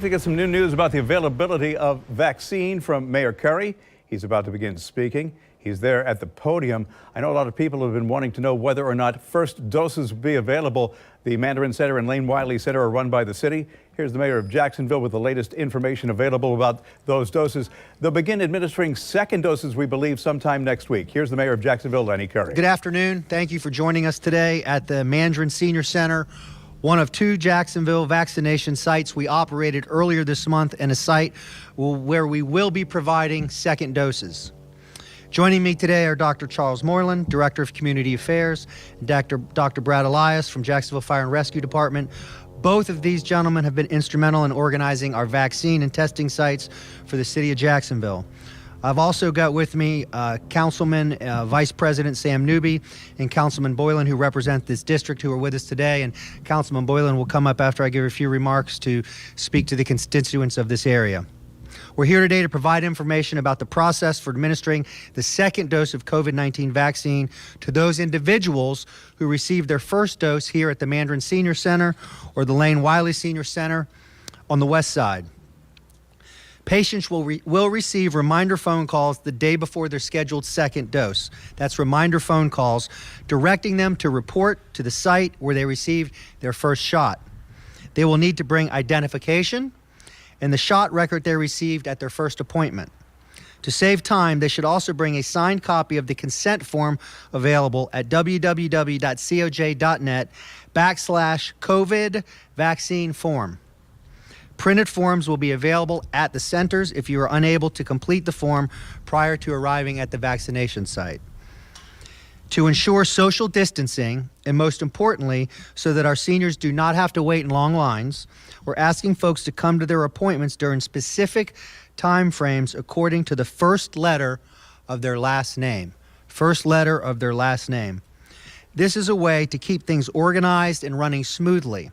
To get some new news about the availability of vaccine from Mayor Curry. He's about to begin speaking. He's there at the podium. I know a lot of people have been wanting to know whether or not first doses will be available. The Mandarin Center and Lane Wiley Center are run by the city. Here's the mayor of Jacksonville with the latest information available about those doses. They'll begin administering second doses, we believe, sometime next week. Here's the mayor of Jacksonville, Lenny Curry. Good afternoon. Thank you for joining us today at the Mandarin Senior Center, one of two Jacksonville vaccination sites we operated earlier this month, and a site where we will be providing second doses. Joining me today are Dr. Charles Moreland, Director of Community Affairs, and Dr. Brad Elias from Jacksonville Fire and Rescue Department. Both of these gentlemen have been instrumental in organizing our vaccine and testing sites for the city of Jacksonville. I've also got with me Councilman Vice President Sam Newby and Councilman Boylan, who represent this district, who are with us today. And Councilman Boylan will come up after I give a few remarks to speak to the constituents of this area. We're here today to provide information about the process for administering the second dose of COVID-19 vaccine to those individuals who received their first dose here at the Mandarin Senior Center or the Lane Wiley Senior Center on the west side. Patients will receive reminder phone calls the day before their scheduled second dose. That's reminder phone calls directing them to report to the site where they received their first shot. They will need to bring identification and the shot record they received at their first appointment. To save time, they should also bring a signed copy of the consent form available at www.coj.net/COVID vaccine form. Printed forms will be available at the centers if you are unable to complete the form prior to arriving at the vaccination site. To ensure social distancing, and most importantly, so that our seniors do not have to wait in long lines, we're asking folks to come to their appointments during specific time frames according to the first letter of their last name. First letter of their last name. This is a way to keep things organized and running smoothly.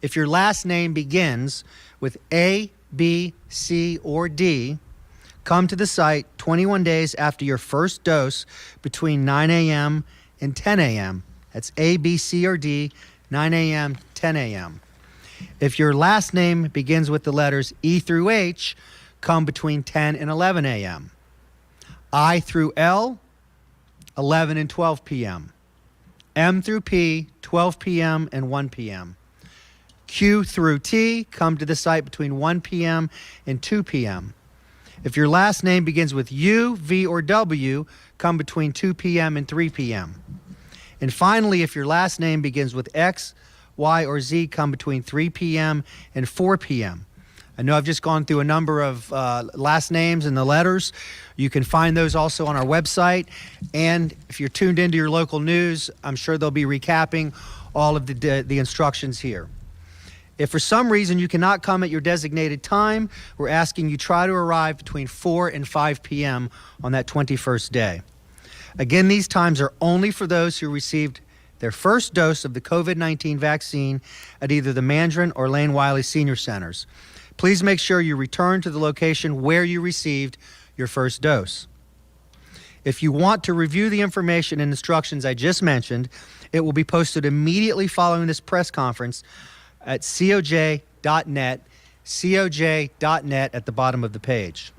If your last name begins with A, B, C, or D, come to the site 21 days after your first dose between 9 a.m. and 10 a.m. That's A, B, C, or D, 9 a.m., 10 a.m. If your last name begins with the letters E through H, come between 10 and 11 a.m. I through L, 11 and 12 p.m. M through P, 12 p.m. and 1 p.m. Q through T, come to the site between 1 p.m. and 2 p.m. If your last name begins with U, V, or W, come between 2 p.m. and 3 p.m. And finally, if your last name begins with X, Y, or Z, come between 3 p.m. and 4 p.m. I know I've just gone through a number of last names and the letters. You can find those also on our website. And if you're tuned into your local news, I'm sure they'll be recapping all of the instructions here. If for some reason you cannot come at your designated time, we're asking you try to arrive between 4 and 5 p.m. on that 21st day. Again, these times are only for those who received their first dose of the COVID-19 vaccine at either the Mandarin or Lane Wiley Senior Centers. Please make sure you return to the location where you received your first dose. If you want to review the information and instructions I just mentioned, it will be posted immediately following this press conference at coj.net, coj.net at the bottom of the page.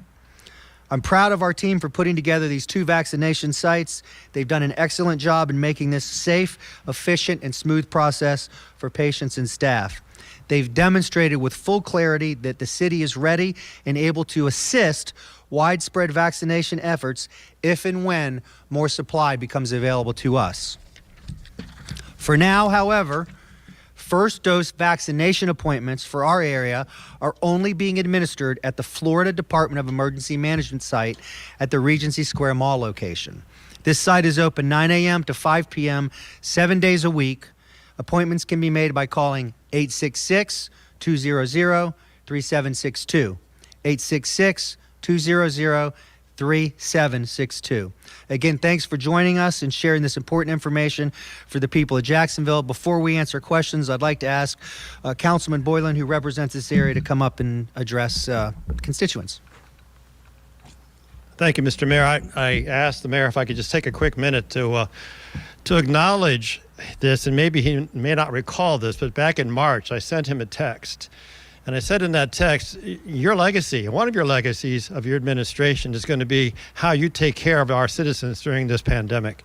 I'm proud of our team for putting together these two vaccination sites. They've done an excellent job in making this safe, efficient, and smooth process for patients and staff. They've demonstrated with full clarity that the city is ready and able to assist widespread vaccination efforts if and when more supply becomes available to us. For now, however, first dose vaccination appointments for our area are only being administered at the Florida Department of Emergency Management site at the Regency Square Mall location. This site is open 9 a.m. to 5 p.m. 7 days a week. Appointments can be made by calling 866-200-3762, 866-200-3762. Again, thanks for joining us and sharing this important information for the people of Jacksonville. Before we answer questions, I'd like to ask Councilman Boylan, who represents this area, to come up and address constituents. Thank you, Mr. Mayor. I asked the mayor if I could just take a quick minute to acknowledge this, and maybe he may not recall this, but back in March, I sent him a text And I said in that text, your legacy, one of your legacies of your administration is going to be how you take care of our citizens during this pandemic.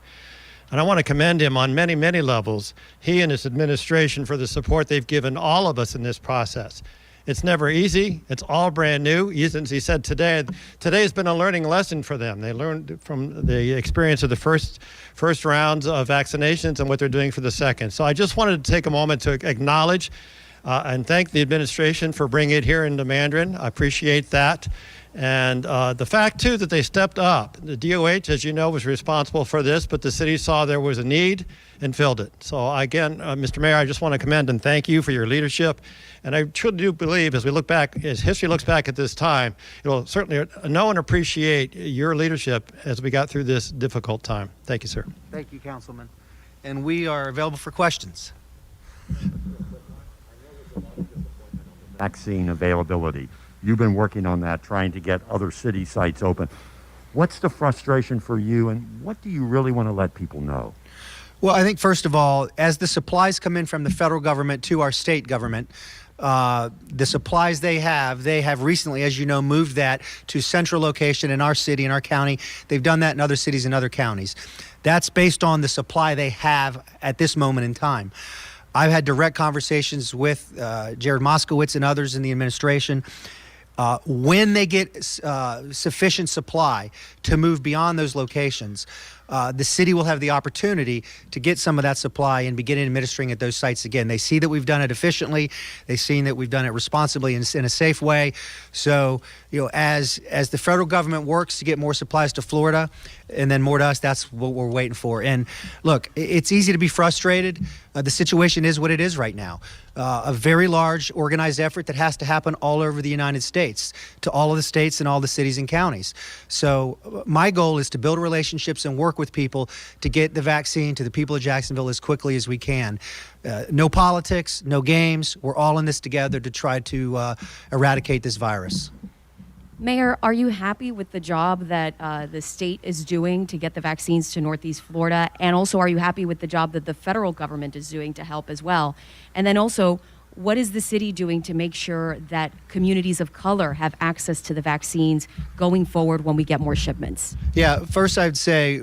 And I want to commend him on many, many levels, he and his administration, for the support they've given all of us in this process. It's never easy. It's all brand new. As he said today's been a learning lesson for them. They learned from the experience of the first rounds of vaccinations and what they're doing for the second. So I just wanted to take a moment to acknowledge and thank the administration for bringing it here into Mandarin. I appreciate that. And the fact, too, that they stepped up. The DOH, as you know, was responsible for this, but the city saw there was a need and filled it. So, again, Mr. Mayor, I just want to commend and thank you for your leadership. And I truly do believe, as we look back, as history looks back at this time, it will certainly know and appreciate your leadership as we got through this difficult time. Thank you, sir. Thank you, Councilman. And we are available for questions. Vaccine availability. You've been working on that, trying to get other city sites open. What's the frustration for you, and what do you really want to let people know? Well, I think, first of all, as the supplies come in from the federal government to our state government, the supplies they have recently, as you know, moved that to central location in our city, in our county. They've done that in other cities and other counties. That's based on the supply they have at this moment in time. I've had direct conversations with Jared Moskowitz and others in the administration. When they get sufficient supply to move beyond those locations, the city will have the opportunity to get some of that supply and begin administering at those sites again. They see that we've done it efficiently. They've seen that we've done it responsibly and in a safe way. So, as the federal government works to get more supplies to Florida and then more to us, that's what we're waiting for. And look, it's easy to be frustrated. The situation is what it is right now. A very large organized effort that has to happen all over the United States, to all of the states and all the cities and counties. So my goal is to build relationships and work with people to get the vaccine to the people of Jacksonville as quickly as we can. No politics, no games. We're all in this together to try to eradicate this virus. Mayor, are you happy with the job that the state is doing to get the vaccines to Northeast Florida? And also, are you happy with the job that the federal government is doing to help as well? And then also, what is the city doing to make sure that communities of color have access to the vaccines going forward when we get more shipments? Yeah, first I'd say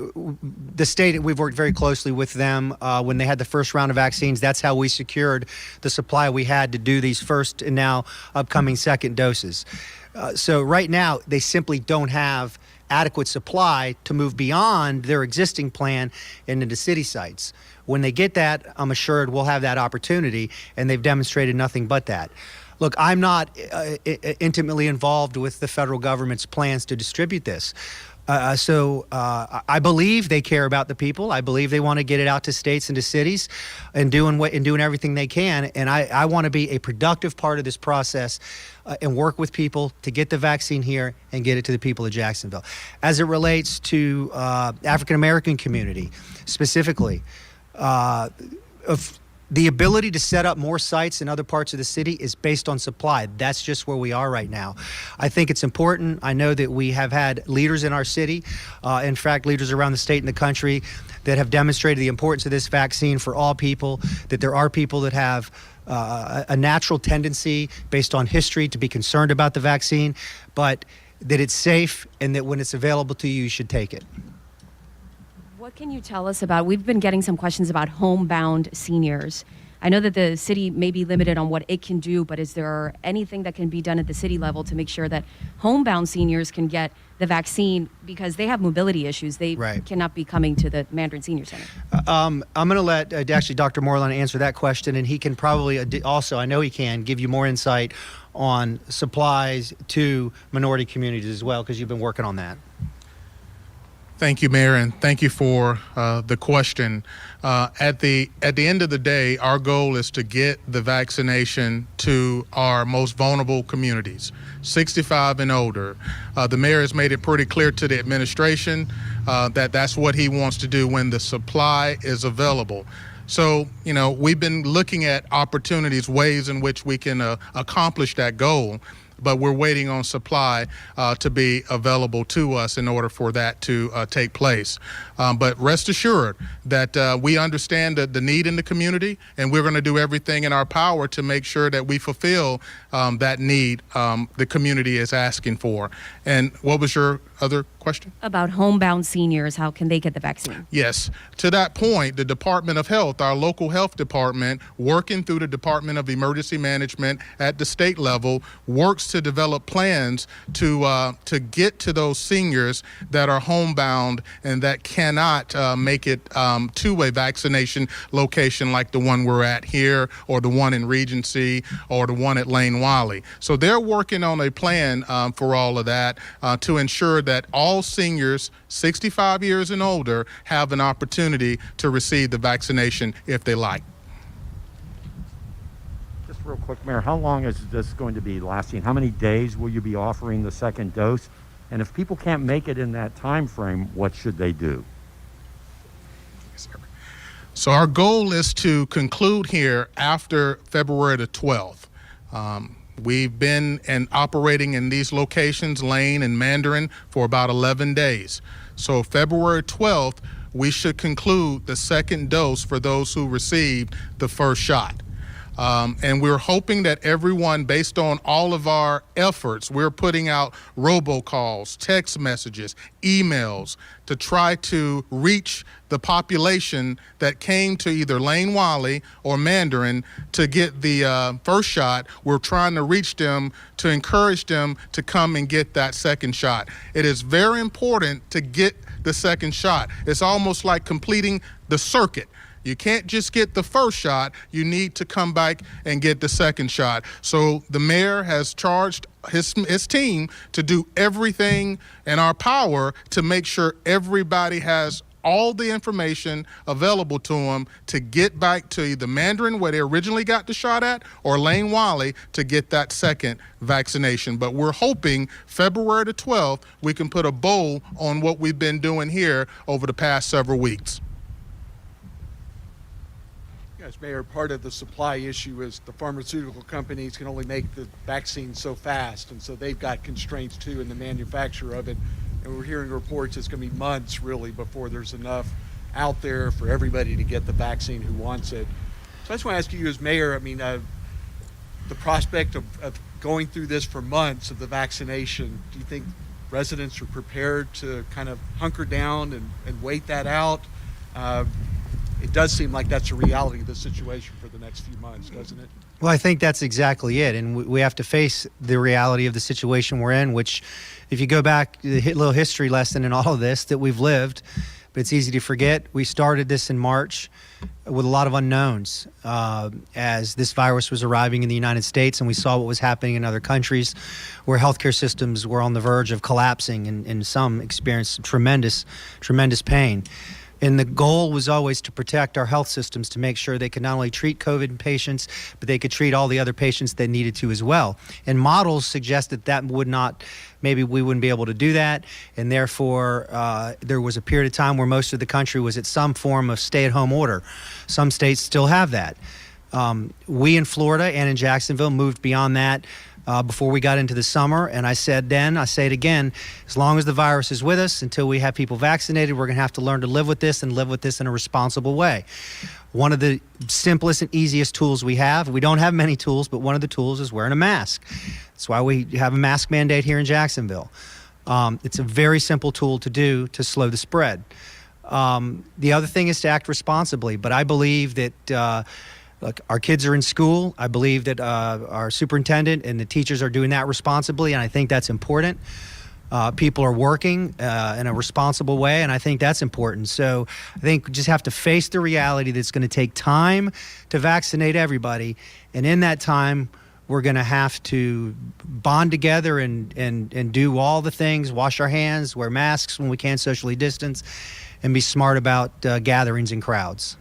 the state, we've worked very closely with them when they had the first round of vaccines. That's how we secured the supply we had to do these first and now upcoming second doses. So right now, they simply don't have adequate supply to move beyond their existing plan and into city sites. When they get that, I'm assured we'll have that opportunity, and they've demonstrated nothing but that. Look, I'm not intimately involved with the federal government's plans to distribute this. So I believe they care about the people. I believe they want to get it out to states and to cities and doing everything they can. And I want to be a productive part of this process and work with people to get the vaccine here and get it to the people of Jacksonville. As it relates to African-American community specifically, the ability to set up more sites in other parts of the city is based on supply. That's just where we are right now. I think it's important. I know that we have had leaders in our city, in fact, leaders around the state and the country that have demonstrated the importance of this vaccine for all people, that there are people that have a natural tendency based on history to be concerned about the vaccine, but that it's safe and that when it's available to you, you should take it. What can you tell us about, we've been getting some questions about homebound seniors. I know that the city may be limited on what it can do, but is there anything that can be done at the city level to make sure that homebound seniors can get the vaccine because they have mobility issues? They cannot be coming to the Mandarin Senior Center. I'm going to let actually Dr. Moreland answer that question, and he can probably also, I know he can, give you more insight on supplies to minority communities as well, because you've been working on that. Thank you, Mayor, and thank you for the question. At the end of the day, our goal is to get the vaccination to our most vulnerable communities, 65 and older. The mayor has made it pretty clear to the administration that that's what he wants to do when the supply is available. So, we've been looking at opportunities, ways in which we can accomplish that goal. but we're waiting on supply to be available to us in order for that to take place. But rest assured that we understand the need in the community, and we're going to do everything in our power to make sure that we fulfill that need the community is asking for. And what was your other question? About homebound seniors, how can they get the vaccine? Yes. To that point, the Department of Health, our local health department, working through the Department of Emergency Management at the state level, works to develop plans to get to those seniors that are homebound and that cannot make it to a vaccination location like the one we're at here, or the one in Regency, or the one at Lane Wiley. So they're working on a plan for all of that to ensure that all seniors 65 years and older have an opportunity to receive the vaccination if they like. Just real quick, Mayor, how long is this going to be lasting? How many days will you be offering the second dose? And if people can't make it in that time frame, what should they do? So our goal is to conclude here after February the 12th. We've been operating in these locations, Lane and Mandarin, for about 11 days. So February 12th, we should conclude the second dose for those who received the first shot. And we're hoping that everyone, based on all of our efforts, we're putting out robocalls, text messages, emails to try to reach the population that came to either Lane Wiley or Mandarin to get the first shot. We're trying to reach them to encourage them to come and get that second shot. It is very important to get the second shot. It's almost like completing the circuit. You can't just get the first shot. You need to come back and get the second shot. So the mayor has charged his team to do everything in our power to make sure everybody has all the information available to them to get back to either Mandarin, where they originally got the shot at, or Lane Wiley to get that second vaccination. But we're hoping February the 12th, we can put a bow on what we've been doing here over the past several weeks. Yes, Mayor, part of the supply issue is the pharmaceutical companies can only make the vaccine so fast, and so they've got constraints too in the manufacture of it. And we're hearing reports it's going to be months really before there's enough out there for everybody to get the vaccine who wants it. So I just want to ask you as mayor, I mean, the prospect of going through this for months of the vaccination, do you think residents are prepared to kind of hunker down and wait that out? It does seem like that's a reality of the situation for the next few months, doesn't it? Well, I think that's exactly it. And we have to face the reality of the situation we're in, which, if you go back, the little history lesson in all of this that we've lived, but it's easy to forget. We started this in March with a lot of unknowns as this virus was arriving in the United States, and we saw what was happening in other countries where healthcare systems were on the verge of collapsing, and some experienced tremendous pain. And the goal was always to protect our health systems, to make sure they could not only treat COVID patients, but they could treat all the other patients they needed to as well. And models suggest that would not, maybe we wouldn't be able to do that. And therefore, there was a period of time where most of the country was at some form of stay-at-home order. Some states still have that. We in Florida and in Jacksonville moved beyond that before we got into the summer. And I said then, I say it again, as long as the virus is with us, until we have people vaccinated, we're going to have to learn to live with this, and live with this in a responsible way. One of the simplest and easiest tools we have, we don't have many tools, but one of the tools is wearing a mask. That's why we have a mask mandate here in Jacksonville. It's a very simple tool to do to slow the spread. The other thing is to act responsibly, but I believe that look, our kids are in school. I believe that our superintendent and the teachers are doing that responsibly, and I think that's important. People are working in a responsible way, and I think that's important. So I think we just have to face the reality that it's going to take time to vaccinate everybody, and in that time, we're going to have to bond together and do all the things, wash our hands, wear masks when we can, socially distance, and be smart about gatherings and crowds.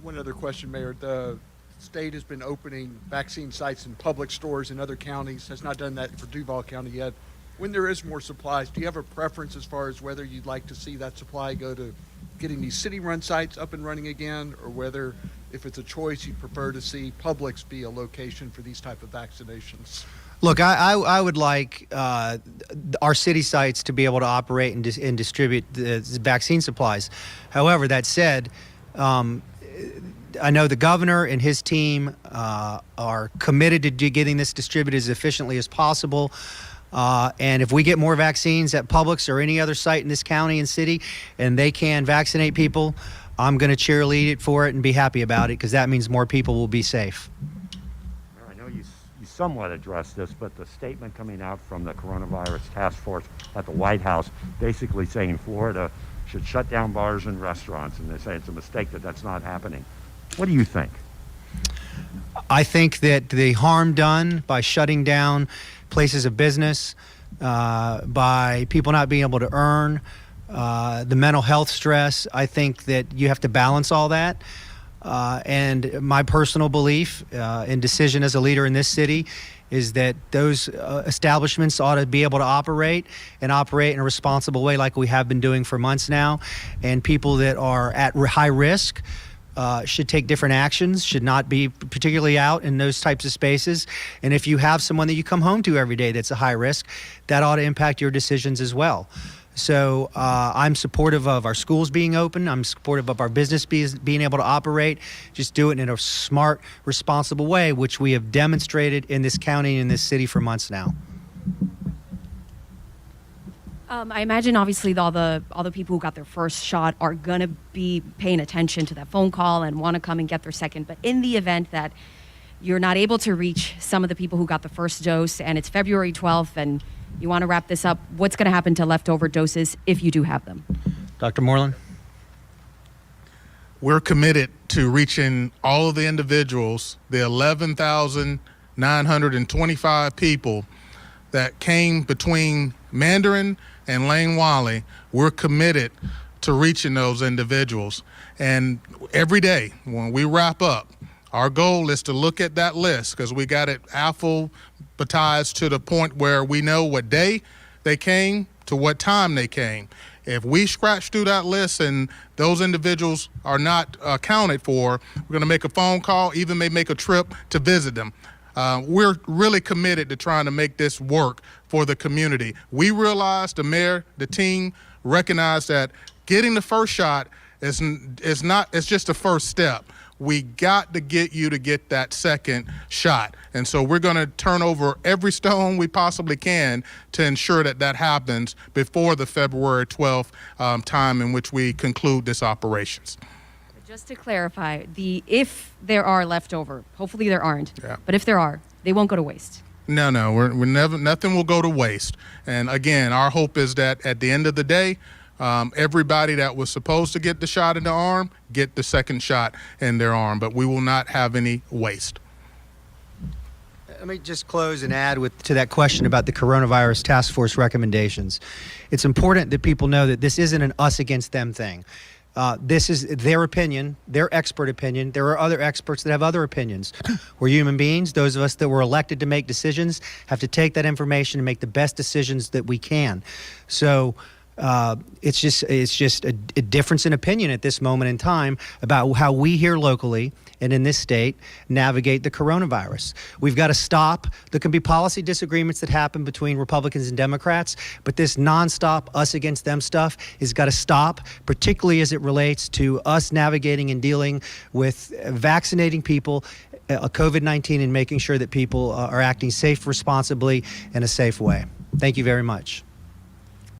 One other question, Mayor. The state has been opening vaccine sites in public stores in other counties, has not done that for Duval County yet. When there is more supplies, do you have a preference as far as whether you'd like to see that supply go to getting these city-run sites up and running again, or whether, if it's a choice, you'd prefer to see Publix be a location for these type of vaccinations? Look, I would like our city sites to be able to operate and distribute the vaccine supplies. However, that said, I know the governor and his team are committed to getting this distributed as efficiently as possible. And if we get more vaccines at Publix or any other site in this county and city, and they can vaccinate people, I'm going to cheerlead it for it and be happy about it, because that means more people will be safe. I know you somewhat addressed this, but the statement coming out from the coronavirus task force at the White House basically saying Florida should shut down bars and restaurants, and they say it's a mistake that that's not happening. What do you think? I think that the harm done by shutting down places of business, by people not being able to earn, the mental health stress, I think that you have to balance all that. And my personal belief and decision as a leader in this city is that those establishments ought to be able to operate in a responsible way like we have been doing for months now. And people that are at high risk should take different actions, should not be particularly out in those types of spaces. And if you have someone that you come home to every day that's a high risk, that ought to impact your decisions as well. So I'm supportive of our schools being open. I'm supportive of our business being able to operate. Just do it in a smart, responsible way, which we have demonstrated in this county and in this city for months now. I imagine, obviously, all the people who got their first shot are going to be paying attention to that phone call and want to come and get their second. But in the event that you're not able to reach some of the people who got the first dose, and it's February 12th, and you want to wrap this up, what's going to happen to leftover doses if you do have them? Dr. Moreland? We're committed to reaching all of the individuals, the 11,925 people that came between Mandarin and Lane Wally. We're committed to reaching those individuals. And every day when we wrap up, our goal is to look at that list, because we got it alphabetized to the point where we know what day they came to what time they came. If we scratch through that list and those individuals are not accounted for, we're going to make a phone call, even may make a trip to visit them. We're really committed to trying to make this work for the community. We realize, the mayor, the team recognize that getting the first shot is just the first step. We got to get you to get that second shot. And so we're going to turn over every stone we possibly can to ensure that that happens before the February 12th time in which we conclude this operations. Just to clarify, if there are leftover, hopefully there aren't, Yeah. but if there are, they won't go to waste. No, we're never, nothing will go to waste. And again, our hope is that at the end of the day, everybody that was supposed to get the shot in the arm get the second shot in their arm, but we will not have any waste. Let me just close and add to that question about the coronavirus task force recommendations. It's important that people know that this isn't an us against them thing. This is their opinion, their expert opinion. There are other experts that have other opinions. We're human beings. Those of us that were elected to make decisions have to take that information and make the best decisions that we can. So it's just a difference in opinion at this moment in time about how we here locally and in this state navigate the coronavirus. We've got to stop. There can be policy disagreements that happen between Republicans and Democrats, but this nonstop us against them stuff has got to stop, particularly as it relates to us navigating and dealing with vaccinating people, COVID-19, and making sure that people are acting safe, responsibly, in a safe way. Thank you very much.